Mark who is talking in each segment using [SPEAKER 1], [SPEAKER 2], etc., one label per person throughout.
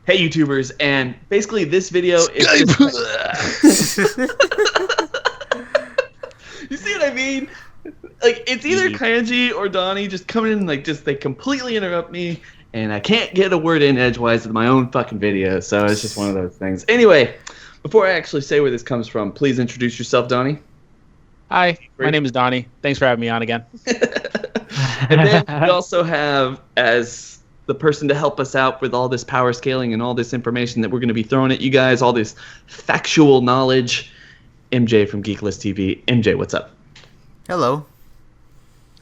[SPEAKER 1] Hey YouTubers, and basically this video is just you see what I mean? Like it's either Kanji or Donnie just coming in like just they completely interrupt me and I can't get a word in edgewise with my own fucking video, so it's just one of those things. Anyway, before I actually say where this comes from, please introduce yourself, Donnie.
[SPEAKER 2] Hi, my name is Donnie. Thanks for having me on again.
[SPEAKER 1] And then we also have as the person to help us out with all this power scaling and all this information that we're going to be throwing at you guys, all this factual knowledge, MJ from Geekless TV. MJ, what's up?
[SPEAKER 3] Hello.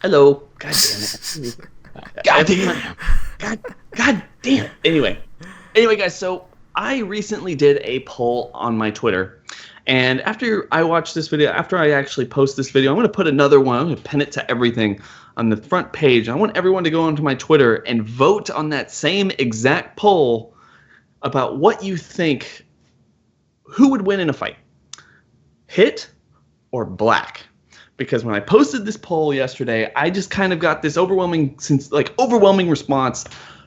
[SPEAKER 1] Hello. God damn it. God damn. God damn. Anyway, guys, so I recently did a poll on my Twitter. And after I watch this video, after I actually post this video, I'm going to put another one. I'm going to pin it to everything on the front page. I want everyone to go onto my Twitter and vote on that same exact poll about what you think, who would win in a fight, Hit or Black? Because when I posted this poll yesterday, I just kind of got this overwhelming response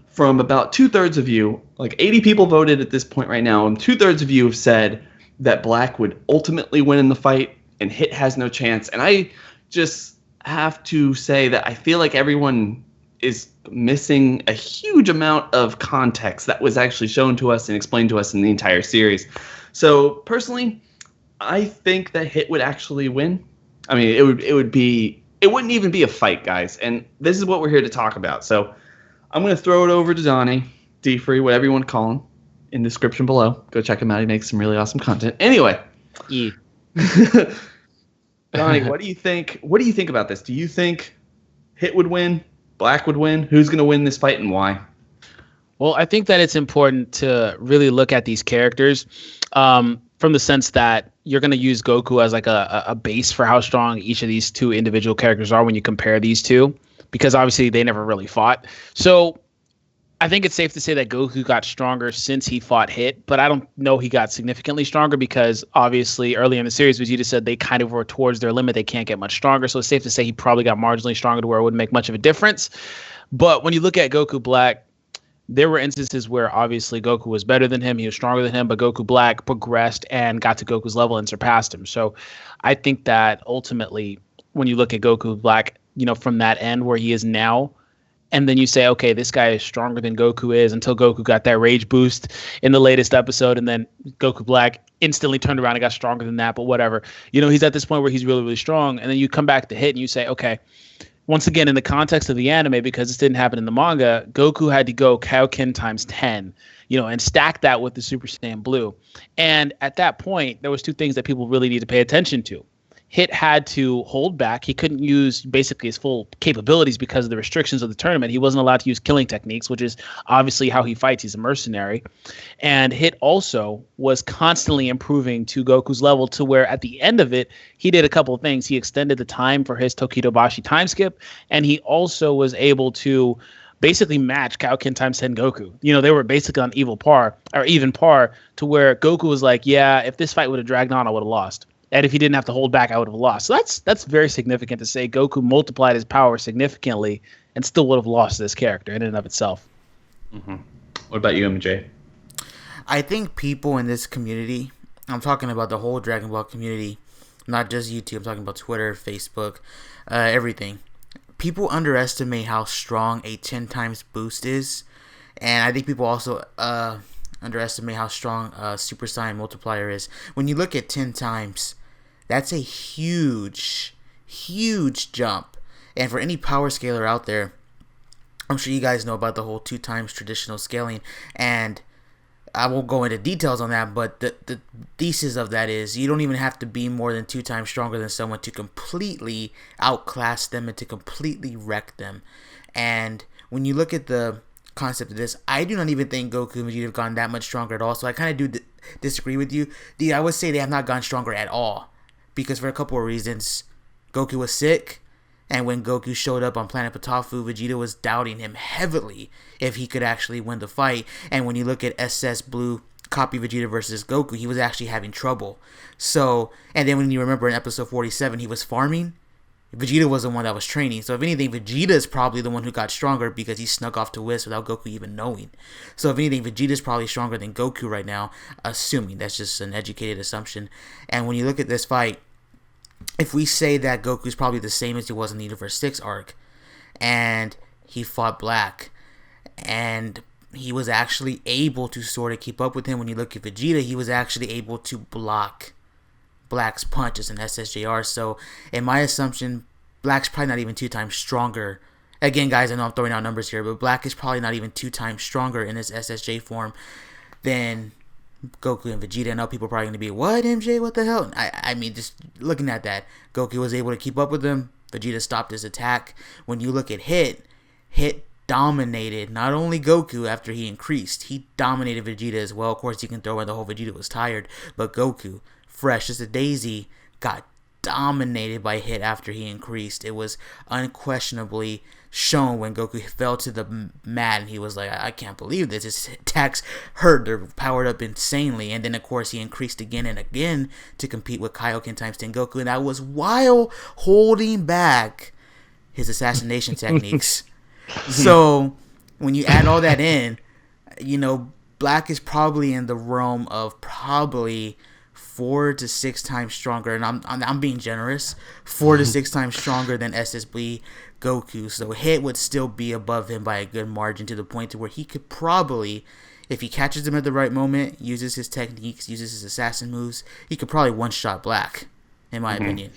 [SPEAKER 1] from about 2/3 of you. Like 80 people voted at this point right now, and 2/3 of you have said that Black would ultimately win in the fight and Hit has no chance. And I just have to say that I feel like everyone is missing a huge amount of context that was actually shown to us and explained to us in the entire series. So personally, I think that Hit would actually win. I mean, it wouldn't even be a fight, guys. And this is what we're here to talk about. So I'm going to throw it over to Donnie, D-Free, whatever you want to call him, in the description below. Go check him out. He makes some really awesome content. Anyway.
[SPEAKER 2] Yeah.
[SPEAKER 1] Donnie, what do you think? What do you think about this? Do you think Hit would win? Black would win? Who's going to win this fight and why?
[SPEAKER 2] Well, I think that it's important to really look at these characters from the sense that you're going to use Goku as like a base for how strong each of these two individual characters are when you compare these two, because obviously they never really fought. So I think it's safe to say that Goku got stronger since he fought Hit, but I don't know he got significantly stronger because obviously early in the series, Vegeta said they kind of were towards their limit. They can't get much stronger. So it's safe to say he probably got marginally stronger to where it wouldn't make much of a difference. But when you look at Goku Black, there were instances where obviously Goku was better than him. He was stronger than him, but Goku Black progressed and got to Goku's level and surpassed him. So I think that ultimately when you look at Goku Black, you know, from that end where he is now, and then you say, okay, this guy is stronger than Goku is until Goku got that rage boost in the latest episode. And then Goku Black instantly turned around and got stronger than that. But whatever, you know, he's at this point where he's really, really strong. And then you come back to Hit and you say, okay, once again, in the context of the anime, because this didn't happen in the manga, Goku had to go Kaioken times 10, you know, and stack that with the Super Saiyan Blue. And at that point, there was two things that people really need to pay attention to. Hit had to hold back. He couldn't use basically his full capabilities because of the restrictions of the tournament. He wasn't allowed to use killing techniques, which is obviously how he fights. He's a mercenary. And Hit also was constantly improving to Goku's level to where at the end of it, he did a couple of things. He extended the time for his Tokidobashi time skip, and he also was able to basically match Kaioken times 10 Goku. You know, they were basically on even par to where Goku was like, yeah, if this fight would have dragged on, I would have lost. And if he didn't have to hold back, I would have lost. So that's very significant to say. Goku multiplied his power significantly and still would have lost this character in and of itself.
[SPEAKER 1] Mm-hmm. What about you, MJ?
[SPEAKER 3] I think people in this community, I'm talking about the whole Dragon Ball community, not just YouTube, I'm talking about Twitter, Facebook, everything. People underestimate how strong a 10 times boost is. And I think people also underestimate how strong Super Saiyan multiplier is. When you look at 10 times, that's a huge jump. And for any power scaler out there, I'm sure you guys know about the whole 2 times traditional scaling. And I won't go into details on that, but the thesis of that is you don't even have to be more than 2 times stronger than someone to completely outclass them and to completely wreck them. And when you look at the concept of this, I do not even think Goku and Vegeta have gone that much stronger at all. So I kind of do disagree with you. I would say they have not gone stronger at all because for a couple of reasons. Goku was sick, and when Goku showed up on Planet Patafu, Vegeta was doubting him heavily if he could actually win the fight. And when you look at SS Blue copy Vegeta versus Goku, he was actually having trouble. So, and then when you remember in episode 47, he was farming. Vegeta was the one that was training. So if anything, Vegeta is probably the one who got stronger because he snuck off to Whis without Goku even knowing. So if anything, Vegeta is probably stronger than Goku right now, assuming. That's just an educated assumption. And when you look at this fight, if we say that Goku is probably the same as he was in the Universe 6 arc, and he fought Black, and he was actually able to sort of keep up with him. When you look at Vegeta, he was actually able to block Black's punches in SSJR. So in my assumption, Black's probably not even 2 times stronger. Again, guys, I know I'm throwing out numbers here, but Black is probably not even 2 times stronger in his SSJ form than Goku and Vegeta. I know people are probably going to be, what, MJ? What the hell? I mean, just looking at that, Goku was able to keep up with him. Vegeta stopped his attack. When you look at Hit dominated not only Goku after he increased, he dominated Vegeta as well. Of course, you can throw in the whole Vegeta was tired, but Goku, fresh as a daisy, got dominated by Hit after he increased. It was unquestionably shown when Goku fell to the mat and he was like, I can't believe this. His attacks hurt. They're powered up insanely. And then, of course, he increased again and again to compete with Kaioken times 10 Goku. And that was while holding back his assassination techniques. So when you add all that in, you know, Black is probably in the realm of probably 4 to 6 times stronger, and I'm being generous, 4 to 6 times stronger than SSB Goku. So Hit would still be above him by a good margin, to the point to where he could probably, if he catches him at the right moment, uses his techniques, uses his assassin moves, he could probably one-shot Black, in my opinion.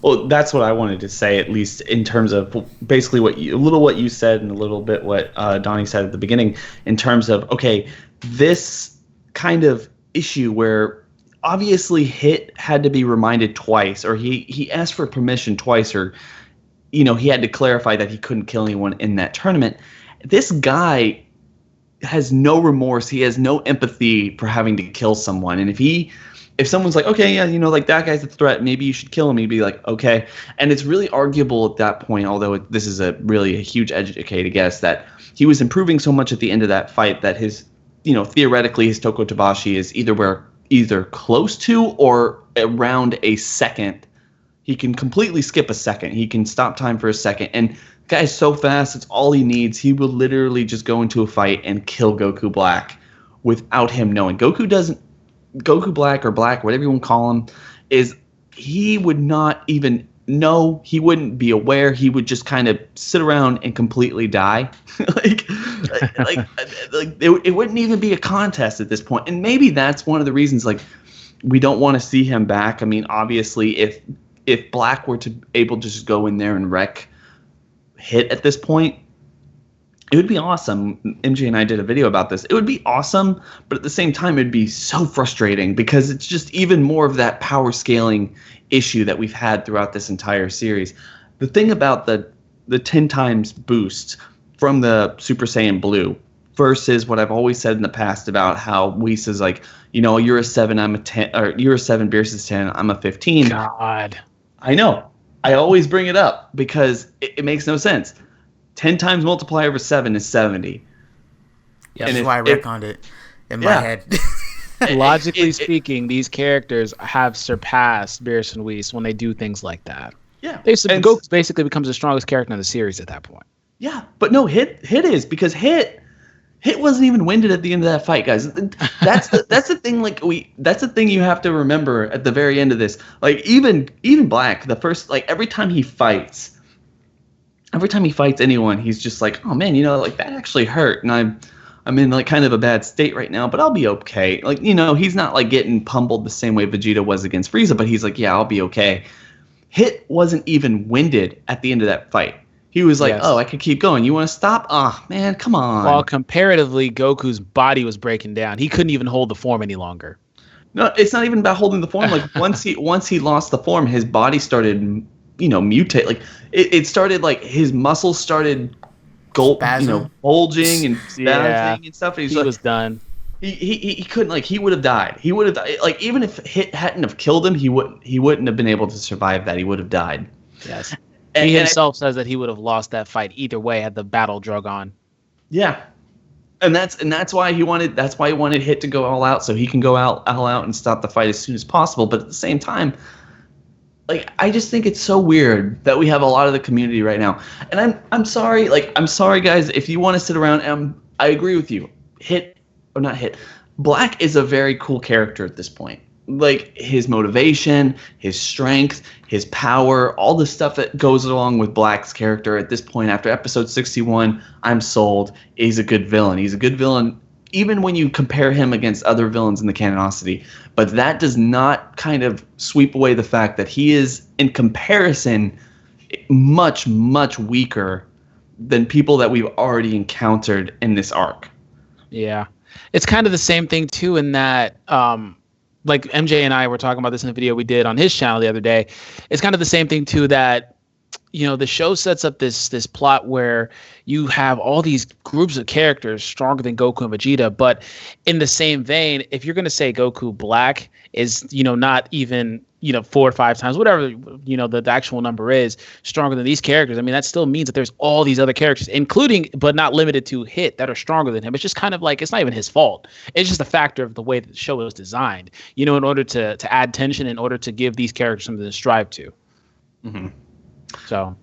[SPEAKER 1] Well, that's what I wanted to say, at least in terms of basically what you said and a little bit what Donnie said at the beginning, in terms of, okay, this kind of issue where obviously Hit had to be reminded twice, or he asked for permission twice, or, you know, he had to clarify that he couldn't kill anyone in that tournament. This guy has no remorse. He has no empathy for having to kill someone. And if someone's like, okay, yeah, you know, like, that guy's a threat, maybe you should kill him, he'd be like, okay. And it's really arguable at that point, although this is a huge educated guess, that he was improving so much at the end of that fight that his, you know, theoretically his Toko Tabashi is either close to or around a second. He can completely skip a second. He can stop time for a second. And the guy's so fast, it's all he needs. He will literally just go into a fight and kill Goku Black without him knowing. Goku Black or Black, whatever you want to call him, he would not even know. He wouldn't be aware. He would just kind of sit around and completely die. It wouldn't even be a contest at this point. And maybe that's one of the reasons, like, we don't want to see him back. I mean, obviously, if Black were to able to just go in there and wreck Hit at this point, it would be awesome. MJ and I did a video about this. It would be awesome, but at the same time, it'd be so frustrating because it's just even more of that power scaling issue that we've had throughout this entire series. The thing about the 10 times boost from the Super Saiyan Blue versus what I've always said in the past about how Whis is like, you know, you're a 7, I'm a 10, or you're a 7, Beerus is 10, I'm a 15.
[SPEAKER 2] God.
[SPEAKER 1] I know. I always bring it up because it makes no sense. 10 times multiply over 7 is 70.
[SPEAKER 3] Yeah, that's why I retconned it in my head.
[SPEAKER 2] Logically speaking, these characters have surpassed Beerus and Whis when they do things like that.
[SPEAKER 1] Yeah.
[SPEAKER 2] Goku basically becomes the strongest character in the series at that point.
[SPEAKER 1] Yeah, but no, Hit is, because Hit wasn't even winded at the end of that fight, guys. That's the thing. Like, that's the thing you have to remember at the very end of this. Like, even Black, the first, like, every time he fights anyone, he's just like, oh man, you know, like, that actually hurt, and I'm in like kind of a bad state right now, but I'll be okay. Like, you know, he's not like getting pummeled the same way Vegeta was against Frieza, but he's like, yeah, I'll be okay. Hit wasn't even winded at the end of that fight. He was like, oh, I could keep going. You want to stop? Oh, man, come on.
[SPEAKER 2] While comparatively, Goku's body was breaking down. He couldn't even hold the form any longer.
[SPEAKER 1] No, it's not even about holding the form. Like, once he lost the form, his body started, you know, mutate. Like, it started, like, his muscles started bulging and spazzing and stuff. And
[SPEAKER 2] he was done.
[SPEAKER 1] He couldn't, like, he would have died. He would have died. Like, even if Hit hadn't have killed him, he wouldn't have been able to survive that. He would have died.
[SPEAKER 2] Yes. He himself says that he would have lost that fight either way had the battle drug on.
[SPEAKER 1] Yeah. And that's why he wanted Hit to go all out, so he can go all out and stop the fight as soon as possible. But at the same time, like I just think it's so weird that we have a lot of the community right now. And I'm sorry, like I'm sorry guys, if you want to sit around I agree with you. Black is a very cool character at this point. Like his motivation, his strength, his power, all the stuff that goes along with Black's character at this point after episode 61, I'm sold. He's a good villain. He's a good villain even when you compare him against other villains in the canonicity. But that does not kind of sweep away the fact that he is, in comparison, much, much weaker than people that we've already encountered in this arc.
[SPEAKER 2] Yeah. It's kind of the same thing, too, in that, like MJ and I were talking about this in a video we did on his channel the other day. It's kind of the same thing, too, that, you know, the show sets up this plot where you have all these groups of characters stronger than Goku and Vegeta. But in the same vein, if you're going to say Goku Black is, you know, not even, you know, 4 or 5 times, whatever, you know, the actual number is stronger than these characters. I mean, that still means that there's all these other characters, including but not limited to Hit, that are stronger than him. It's just kind of like, it's not even his fault. It's just a factor of the way that the show was designed, you know, in order to add tension, in order to give these characters something to strive to.
[SPEAKER 1] Mm-hmm.
[SPEAKER 2] So,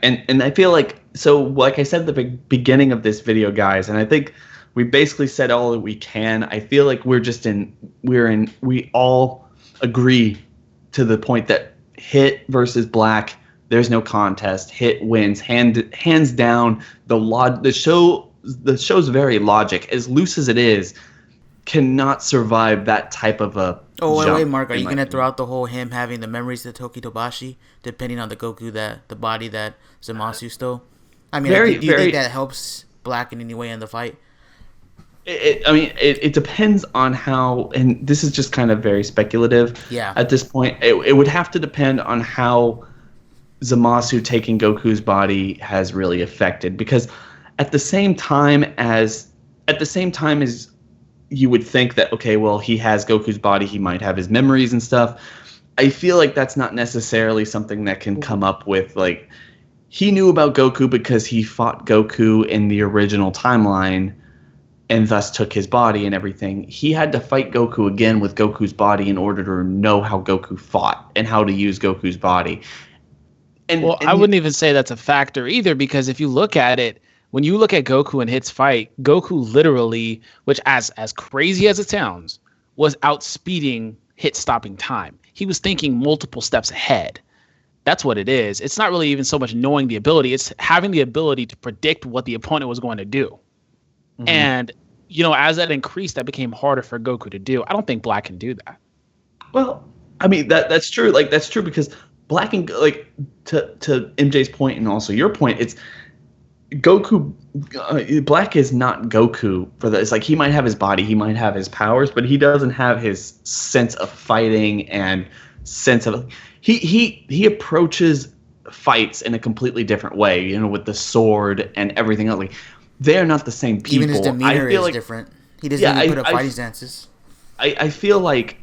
[SPEAKER 1] and I feel like, so like I said at the beginning of this video, guys, and I think we basically said all that we can. I feel like we all agree to the point that Hit versus Black, there's no contest. Hit wins hands down. The show's very logic, as loose as it is, cannot survive that type of a
[SPEAKER 3] wait, Mark, are you gonna throw out the whole him having the memories of Tokitobashi, depending on the Goku the body that Zamasu stole? I mean, do you think that helps Black in any way in the fight?
[SPEAKER 1] It depends on how, and this is just kind of very speculative.
[SPEAKER 3] Yeah.
[SPEAKER 1] At this point, it would have to depend on how Zamasu taking Goku's body has really affected, because at the same time as you would think that, okay, well, he has Goku's body, he might have his memories and stuff. I feel like that's not necessarily something that can come up with, like, he knew about Goku because he fought Goku in the original timeline and thus took his body and everything. He had to fight Goku again with Goku's body in order to know how Goku fought and how to use Goku's body. And
[SPEAKER 2] I wouldn't even say that's a factor either, because if you look at it, when you look at Goku and Hit's fight, Goku literally, which as crazy as it sounds, was outspeeding Hit stopping time. He was thinking multiple steps ahead. That's what it is. It's not really even so much knowing the ability. It's having the ability to predict what the opponent was going to do. Mm-hmm. And, you know, as that increased, that became harder for Goku to do. I don't think Black can do that.
[SPEAKER 1] Well, I mean, that's true. Like, that's true because Black and, like, to MJ's point and also your point, it's Goku, Black is not Goku for this. Like, he might have his body, he might have his powers, but he doesn't have his sense of fighting and sense of, he approaches fights in a completely different way, you know, with the sword and everything else. Like, they're not the same people.
[SPEAKER 3] Even his demeanor is different. He doesn't even put up fighting stances.
[SPEAKER 1] I feel like,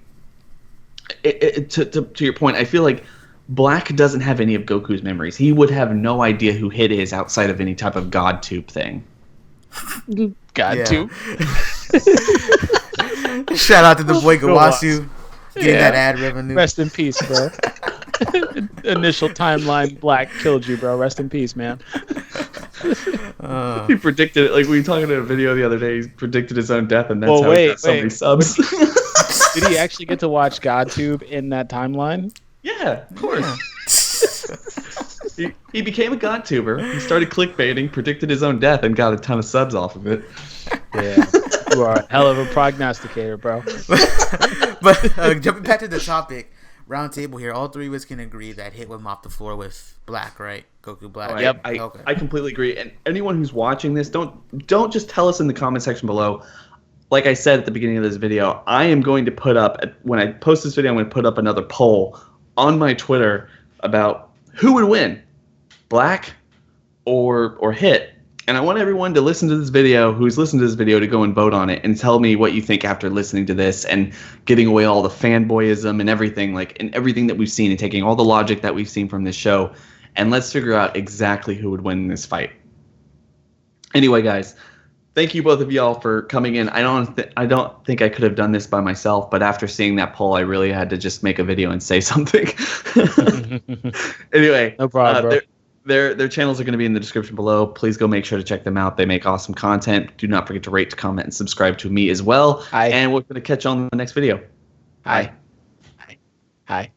[SPEAKER 1] to your point, I feel like Black doesn't have any of Goku's memories. He would have no idea who Hit is outside of any type of God tube thing.
[SPEAKER 2] God tube.
[SPEAKER 3] Shout out to the boy Gawasu getting that ad revenue.
[SPEAKER 2] Rest in peace, bro. Initial timeline, Black killed you, bro. Rest in peace, man.
[SPEAKER 1] He predicted it. Like, we were talking in a video the other day. He predicted his own death, and that's how he got so many subs.
[SPEAKER 2] Did he actually get to watch GodTube in that timeline?
[SPEAKER 1] Yeah, of course. He became a GodTuber. He started clickbaiting, predicted his own death, and got a ton of subs off of it.
[SPEAKER 2] Yeah, you are a hell of a prognosticator, bro.
[SPEAKER 3] But jumping back to the topic, round table here, all three of us can agree that Hit would mop the floor with Black, right? Goku Black.
[SPEAKER 1] Yep. I completely agree. And anyone who's watching this, don't just tell us in the comment section below. Like I said at the beginning of this video, I am going to put up, when I post this video, I'm going to put up another poll on my Twitter about who would win, Black or Hit. And I want everyone to listen to this video, who's listened to this video, to go and vote on it and tell me what you think after listening to this and getting away all the fanboyism and everything, like, and everything that we've seen and taking all the logic that we've seen from this show. And let's figure out exactly who would win this fight. Anyway, guys, thank you both of y'all for coming in. I don't think I could have done this by myself, but after seeing that poll, I really had to just make a video and say something. Anyway,
[SPEAKER 2] no problem, bro.
[SPEAKER 1] Their channels are going to be in the description below. Please go make sure to check them out. They make awesome content. Do not forget to rate, comment, and subscribe to me as well.
[SPEAKER 2] Hi.
[SPEAKER 1] And we're going to catch you on the next video.
[SPEAKER 2] Hi. Hi.